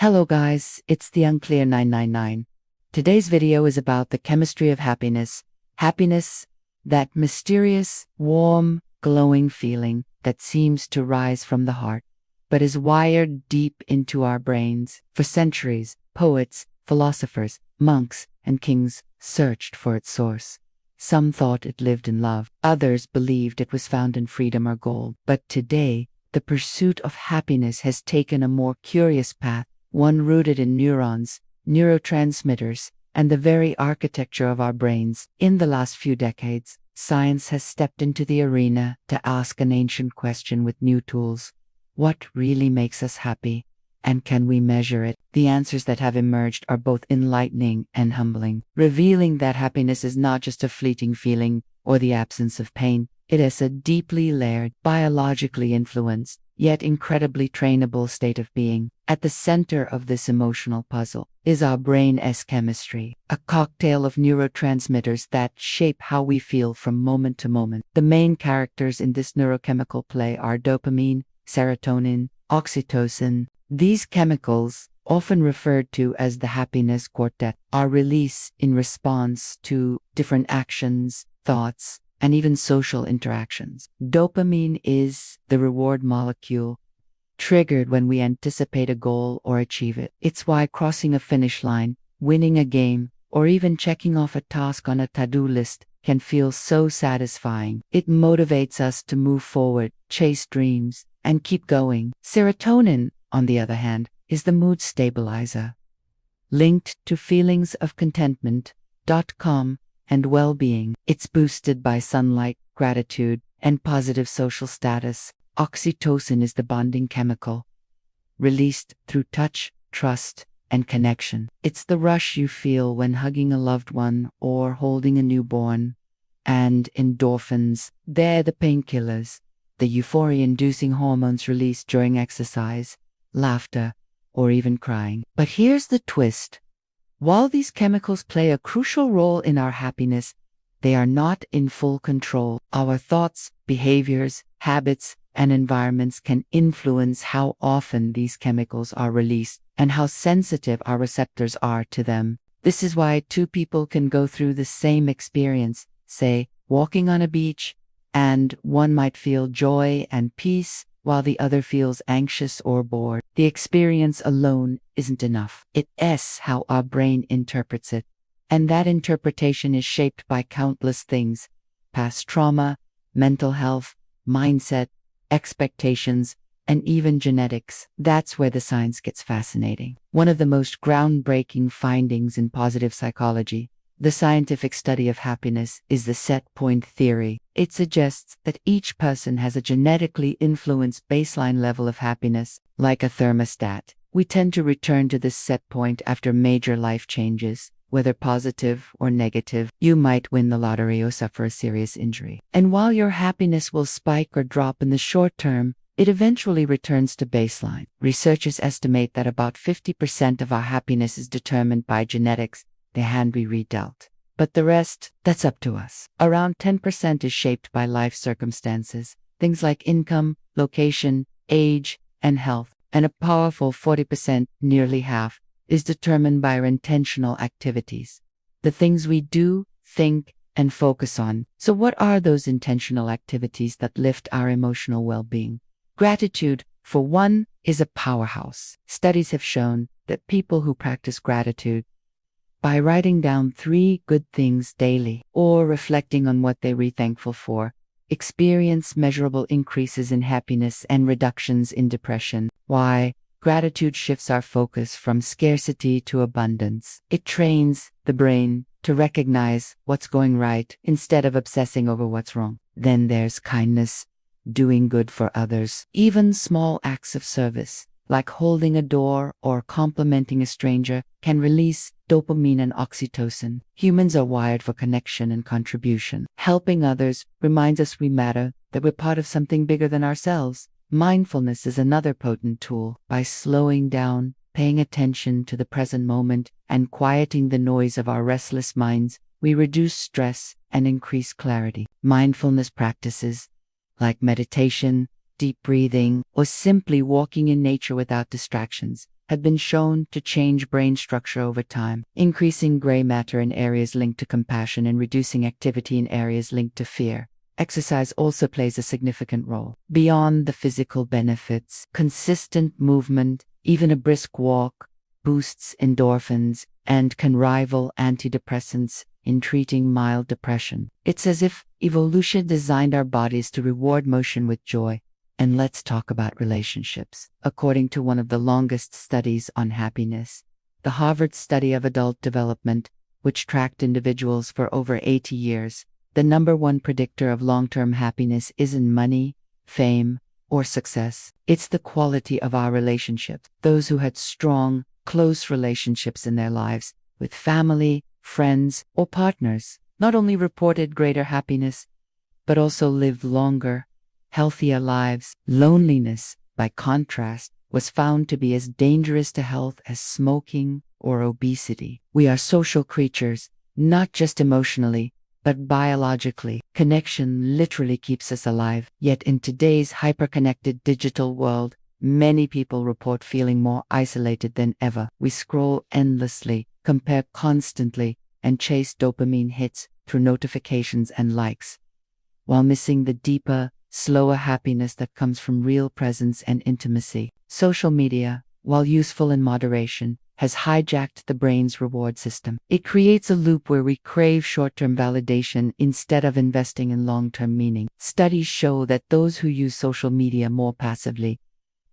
Hello guys, it's the Unclear 999. Today's video is about the chemistry of happiness. Happiness, that mysterious, warm, glowing feeling that seems to rise from the heart, but is wired deep into our brains. For centuries, poets, philosophers, monks, and kings searched for its source. Some thought it lived in love, others believed it was found in freedom or gold. But today, the pursuit of happiness has taken a more curious path, one rooted in neurons, neurotransmitters, and the very architecture of our brains. In the last few decades, science has stepped into the arena to ask an ancient question with new tools. What really makes us happy? And can we measure it? The answers that have emerged are both enlightening and humbling, revealing that happiness is not just a fleeting feeling or the absence of pain. It is a deeply layered, biologically influenced, yet incredibly trainable state of being. At the center of this emotional puzzle is our brain's chemistry, a cocktail of neurotransmitters that shape how we feel from moment to moment. The main characters in this neurochemical play are dopamine, serotonin, oxytocin. These chemicals, often referred to as the happiness quartet, are released in response to different actions, thoughts, and even social interactions. Dopamine is the reward molecule, triggered when we anticipate a goal or achieve it. It's why crossing a finish line, winning a game, or even checking off a task on a to-do list can feel so satisfying. It motivates us to move forward, chase dreams, and keep going. Serotonin, on the other hand, is the mood stabilizer, linked to feelings of contentment, calm, and well-being. It's boosted by sunlight, gratitude, and positive social status. Oxytocin is the bonding chemical, released through touch, trust, and connection. It's the rush you feel when hugging a loved one or holding a newborn. And endorphins, they're the painkillers, the euphoria-inducing hormones released during exercise, laughter, or even crying. But here's the twist. While these chemicals play a crucial role in our happiness, they are not in full control. Our thoughts, behaviors, habits, and environments can influence how often these chemicals are released and how sensitive our receptors are to them. This is why two people can go through the same experience, say, walking on a beach, and one might feel joy and peace, while the other feels anxious or bored. The experience alone isn't enough. It's how our brain interprets it. And that interpretation is shaped by countless things: past trauma, mental health, mindset, expectations, and even genetics. That's where the science gets fascinating. One of the most groundbreaking findings in positive psychology, the scientific study of happiness, is the set point theory. It suggests that each person has a genetically influenced baseline level of happiness, like a thermostat. We tend to return to this set point after major life changes, whether positive or negative. You might win the lottery or suffer a serious injury. And while your happiness will spike or drop in the short term, it eventually returns to baseline. Researchers estimate that about 50% of our happiness is determined by genetics, the hand we were dealt. But the rest, that's up to us. Around 10% is shaped by life circumstances, things like income, location, age, and health. And a powerful 40%, nearly half, is determined by our intentional activities, the things we do, think, and focus on. So what are those intentional activities that lift our emotional well-being? Gratitude, for one, is a powerhouse. Studies have shown that people who practice gratitude, by writing down 3 good things daily or reflecting on what they were thankful for, experience measurable increases in happiness and reductions in depression. Why? Gratitude shifts our focus from scarcity to abundance. It trains the brain to recognize what's going right instead of obsessing over what's wrong. Then there's kindness, doing good for others. Even small acts of service, like holding a door or complimenting a stranger, can release dopamine and oxytocin. Humans are wired for connection and contribution. Helping others reminds us we matter, that we're part of something bigger than ourselves. Mindfulness is another potent tool. By slowing down, paying attention to the present moment, and quieting the noise of our restless minds, we reduce stress and increase clarity. Mindfulness practices, like meditation, deep breathing, or simply walking in nature without distractions, have been shown to change brain structure over time, increasing gray matter in areas linked to compassion and reducing activity in areas linked to fear. Exercise also plays a significant role. Beyond the physical benefits, consistent movement, even a brisk walk, boosts endorphins and can rival antidepressants in treating mild depression. It's as if evolution designed our bodies to reward motion with joy. And let's talk about relationships. According to one of the longest studies on happiness, the Harvard Study of Adult Development, which tracked individuals for over 80 years, the number one predictor of long-term happiness isn't money, fame, or success. It's the quality of our relationships. Those who had strong, close relationships in their lives, with family, friends, or partners, not only reported greater happiness, but also lived longer, healthier lives. Loneliness, by contrast, was found to be as dangerous to health as smoking or obesity. We are social creatures, not just emotionally, but biologically. Connection literally keeps us alive. Yet in today's hyper-connected digital world, many people report feeling more isolated than ever. We scroll endlessly, compare constantly, and chase dopamine hits through notifications and likes, while missing the deeper, slower happiness that comes from real presence and intimacy. Social media, while useful in moderation, has hijacked the brain's reward system. It creates a loop where we crave short-term validation instead of investing in long-term meaning. Studies show that those who use social media more passively,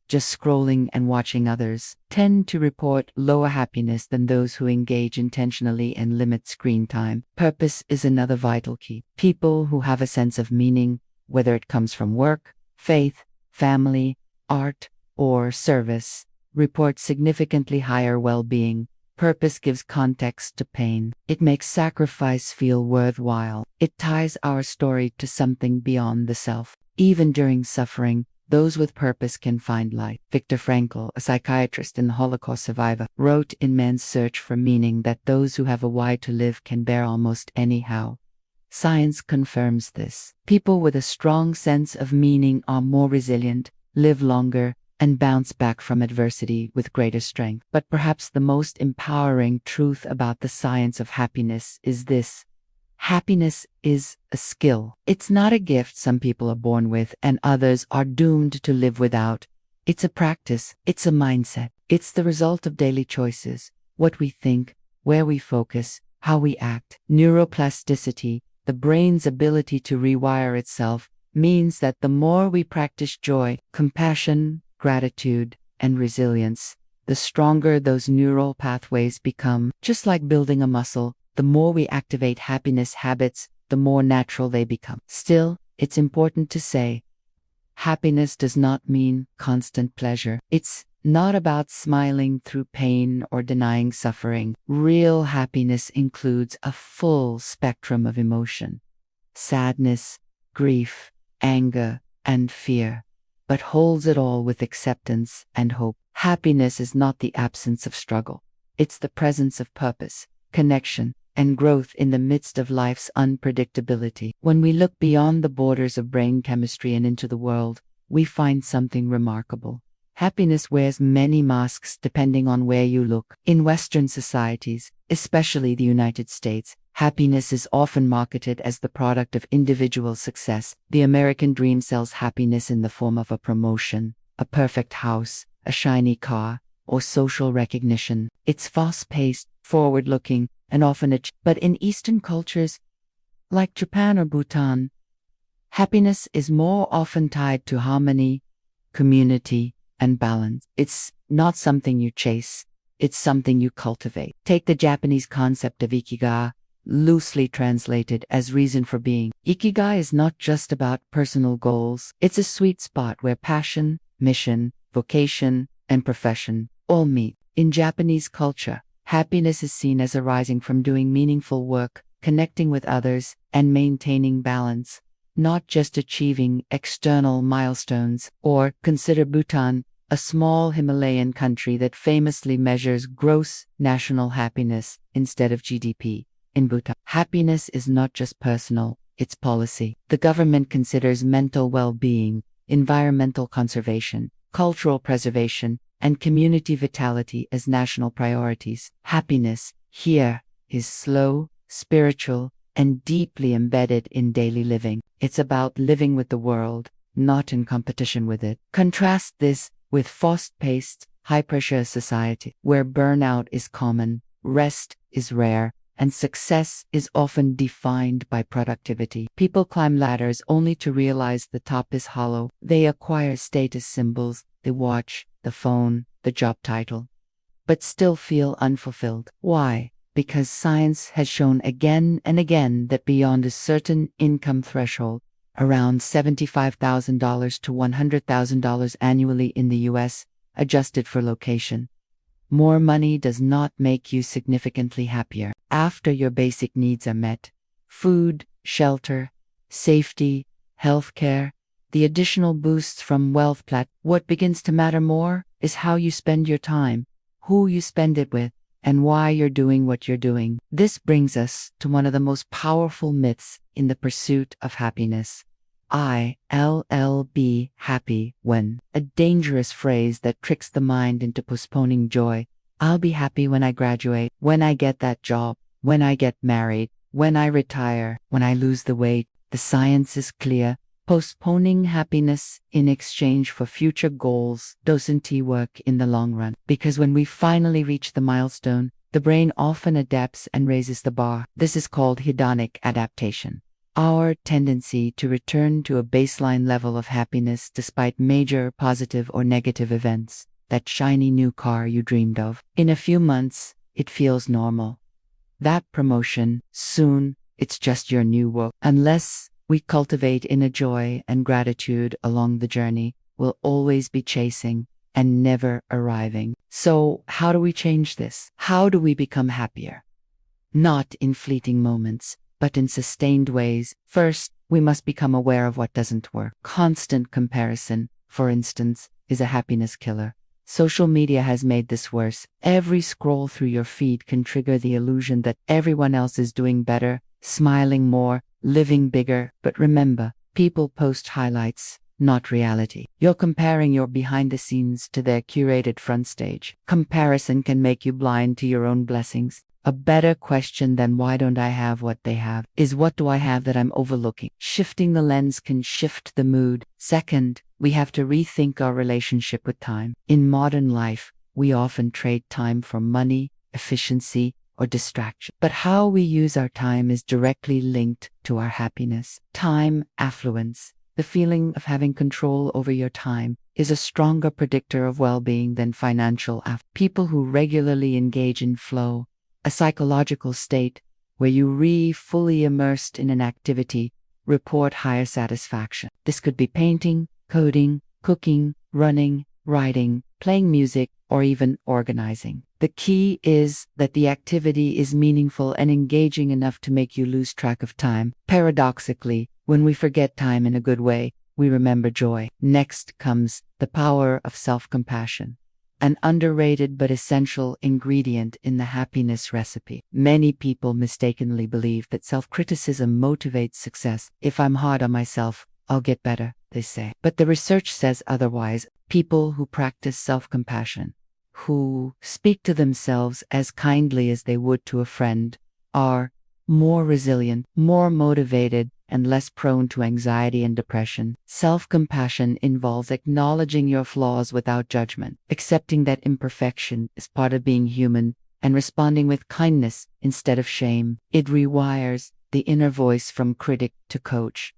just scrolling and watching others, tend to report lower happiness than those who engage intentionally and limit screen time. Purpose is another vital key. People who have a sense of meaning, whether it comes from work, faith, family, art, or service, report significantly higher well-being. Purpose gives context to pain. It makes sacrifice feel worthwhile. It ties our story to something beyond the self. Even during suffering, those with purpose can find light. Viktor Frankl, a psychiatrist and Holocaust survivor, wrote in Man's Search for Meaning that those who have a why to live can bear almost any how. Science confirms this. People with a strong sense of meaning are more resilient, live longer, and bounce back from adversity with greater strength. But perhaps the most empowering truth about the science of happiness is this: happiness is a skill. It's not a gift some people are born with and others are doomed to live without. It's a practice. It's a mindset. It's the result of daily choices: what we think, where we focus, how we act. Neuroplasticity, the brain's ability to rewire itself, means that the more we practice joy, compassion, gratitude, and resilience, the stronger those neural pathways become. Just like building a muscle, the more we activate happiness habits, the more natural they become. Still, it's important to say, happiness does not mean constant pleasure. It's not about smiling through pain or denying suffering. Real happiness includes a full spectrum of emotion: sadness, grief, anger, and fear, but holds it all with acceptance and hope. Happiness is not the absence of struggle. It's the presence of purpose, connection, and growth in the midst of life's unpredictability. When we look beyond the borders of brain chemistry and into the world, we find something remarkable. Happiness wears many masks depending on where you look. In Western societies, especially the United States, happiness is often marketed as the product of individual success. The American dream sells happiness in the form of a promotion, a perfect house, a shiny car, or social recognition. It's fast-paced, forward-looking, and often but in Eastern cultures, like Japan or Bhutan, happiness is more often tied to harmony, community, and balance. It's not something you chase, it's something you cultivate. Take the Japanese concept of ikigai, loosely translated as reason for being. Ikigai is not just about personal goals. It's a sweet spot where passion, mission, vocation, and profession all meet. In Japanese culture, happiness is seen as arising from doing meaningful work, connecting with others, and maintaining balance, not just achieving external milestones. Or consider Bhutan, a small Himalayan country that famously measures gross national happiness instead of GDP. In Bhutan, happiness is not just personal, it's policy. The government considers mental well-being, environmental conservation, cultural preservation, and community vitality as national priorities. Happiness here is slow, spiritual, and deeply embedded in daily living. It's about living with the world, not in competition with it. Contrast this with fast-paced, high-pressure society, where burnout is common, rest is rare, and success is often defined by productivity. People climb ladders only to realize the top is hollow. They acquire status symbols, the watch, the phone, the job title, but still feel unfulfilled. Why? Because science has shown again and again that beyond a certain income threshold, around $75,000 to $100,000 annually in the US, adjusted for location, more money does not make you significantly happier. After your basic needs are met, food, shelter, safety, healthcare, the additional boosts from wealth what begins to matter more is how you spend your time, who you spend it with, and why you're doing what you're doing. This brings us to one of the most powerful myths in the pursuit of happiness. ILLB, happy when, a dangerous phrase that tricks the mind into postponing joy. I'll be happy when I graduate, when I get that job, when I get married, when I retire, when I lose the weight. The science is clear. Postponing happiness in exchange for future goals doesn't work in the long run, because when we finally reach the milestone, the brain often adapts and raises the bar. This is called hedonic adaptation. Our tendency to return to a baseline level of happiness despite major positive or negative events, that shiny new car you dreamed of. In a few months, it feels normal. That promotion, soon, it's just your new work. Unless we cultivate inner joy and gratitude along the journey, we'll always be chasing and never arriving. So, how do we change this? How do we become happier? Not in fleeting moments, but in sustained ways. First, we must become aware of what doesn't work. Constant comparison, for instance, is a happiness killer. Social media has made this worse. Every scroll through your feed can trigger the illusion that everyone else is doing better, smiling more, living bigger. But remember, people post highlights, not reality. You're comparing your behind the scenes to their curated front stage. Comparison can make you blind to your own blessings. A better question than why don't I have what they have is what do I have that I'm overlooking? Shifting the lens can shift the mood. Second, we have to rethink our relationship with time. In modern life, we often trade time for money, efficiency, or distraction. But how we use our time is directly linked to our happiness. Time affluence, the feeling of having control over your time, is a stronger predictor of well-being than financial affluence. People who regularly engage in flow, a psychological state where you fully immersed in an activity, report higher satisfaction. This could be painting, coding, cooking, running, writing, playing music, or even organizing. The key is that the activity is meaningful and engaging enough to make you lose track of time. Paradoxically, when we forget time in a good way, we remember joy. Next comes the power of self-compassion, an underrated but essential ingredient in the happiness recipe. Many people mistakenly believe that self-criticism motivates success. If I'm hard on myself, I'll get better, they say. But the research says otherwise. People who practice self-compassion, who speak to themselves as kindly as they would to a friend, are more resilient, more motivated, and less prone to anxiety and depression. Self-compassion involves acknowledging your flaws without judgment, accepting that imperfection is part of being human, and responding with kindness instead of shame. It rewires the inner voice from critic to coach.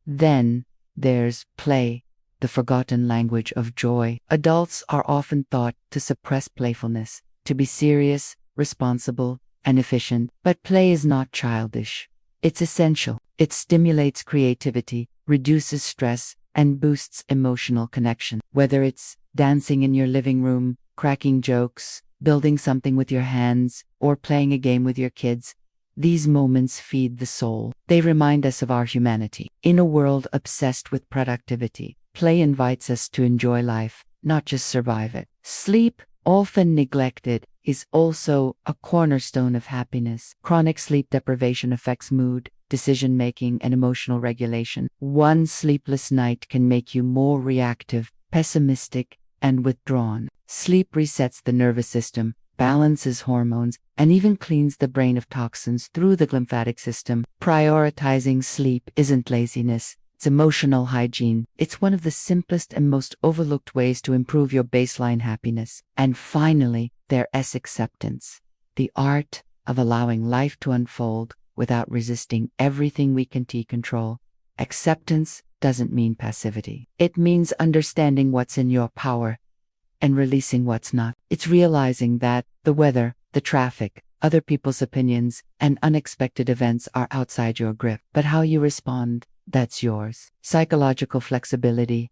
Then there's play, the forgotten language of joy. Adults are often thought to suppress playfulness, to be serious, responsible, and efficient. But play is not childish. It's essential. It stimulates creativity, reduces stress, and boosts emotional connection. Whether it's dancing in your living room, cracking jokes, building something with your hands, or playing a game with your kids, these moments feed the soul. They remind us of our humanity. In a world obsessed with productivity, play invites us to enjoy life, not just survive it. Sleep, often neglected, is also a cornerstone of happiness. Chronic sleep deprivation affects mood, decision-making, and emotional regulation. One sleepless night can make you more reactive, pessimistic, and withdrawn. Sleep resets the nervous system, balances hormones, and even cleans the brain of toxins through the lymphatic system. Prioritizing sleep isn't laziness, it's emotional hygiene. It's one of the simplest and most overlooked ways to improve your baseline happiness. And finally, there is acceptance, the art of allowing life to unfold without resisting everything we can control. Acceptance doesn't mean passivity. It means understanding what's in your power and releasing what's not. It's realizing that the weather, the traffic, other people's opinions, and unexpected events are outside your grip. But how you respond, that's yours. Psychological flexibility,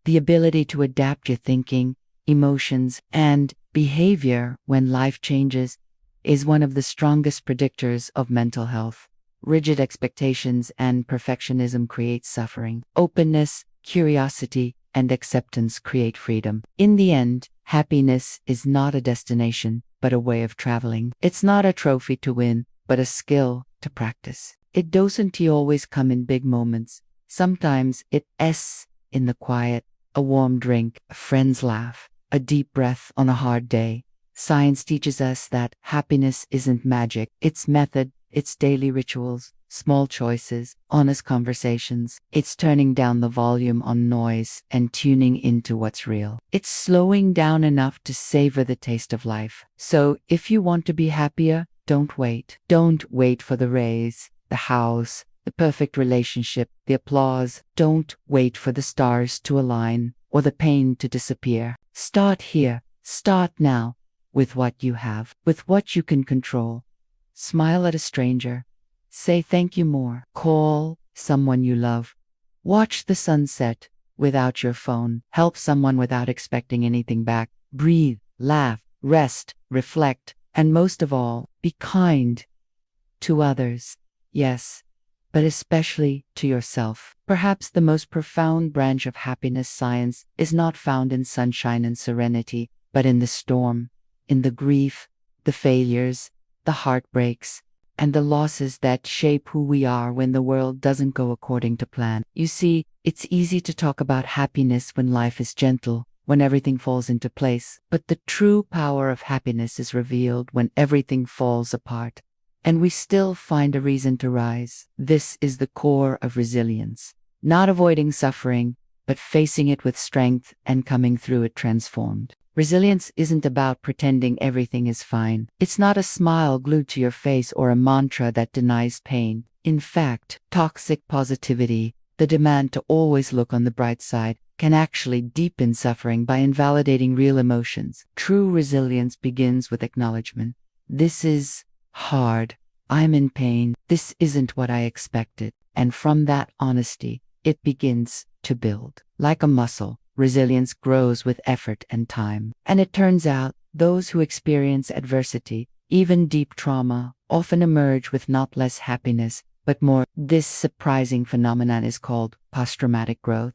the ability to adapt your thinking, emotions, and behavior when life changes, is one of the strongest predictors of mental health. Rigid expectations and perfectionism create suffering. Openness, curiosity, and acceptance create freedom. In the end, happiness is not a destination, but a way of traveling. It's not a trophy to win, but a skill to practice. It doesn't always come in big moments. Sometimes it's in the quiet, a warm drink, a friend's laugh, a deep breath on a hard day. Science teaches us that happiness isn't magic, it's method, it's daily rituals, small choices, honest conversations. It's turning down the volume on noise and tuning into what's real. It's slowing down enough to savor the taste of life. So if you want to be happier, don't wait. Don't wait for the raise, the house, the perfect relationship, the applause. Don't wait for the stars to align or the pain to disappear. Start here. Start now. With what you have, with what you can control. Smile at a stranger. Say thank you more. Call someone you love. Watch the sunset without your phone. Help someone without expecting anything back. Breathe, laugh, rest, reflect, and most of all, be kind to others. Yes, but especially to yourself. Perhaps the most profound branch of happiness science is not found in sunshine and serenity, but in the storm. In the grief, the failures, the heartbreaks, and the losses that shape who we are when the world doesn't go according to plan. You see, it's easy to talk about happiness when life is gentle, when everything falls into place. But the true power of happiness is revealed when everything falls apart, and we still find a reason to rise. This is the core of resilience. Not avoiding suffering, but facing it with strength and coming through it transformed. Resilience isn't about pretending everything is fine. It's not a smile glued to your face or a mantra that denies pain. In fact, toxic positivity, the demand to always look on the bright side, can actually deepen suffering by invalidating real emotions. True resilience begins with acknowledgement. This is hard. I'm in pain. This isn't what I expected. And from that honesty, it begins to build. Like a muscle, resilience grows with effort and time. And it turns out, those who experience adversity, even deep trauma, often emerge with not less happiness, but more. This surprising phenomenon is called post-traumatic growth.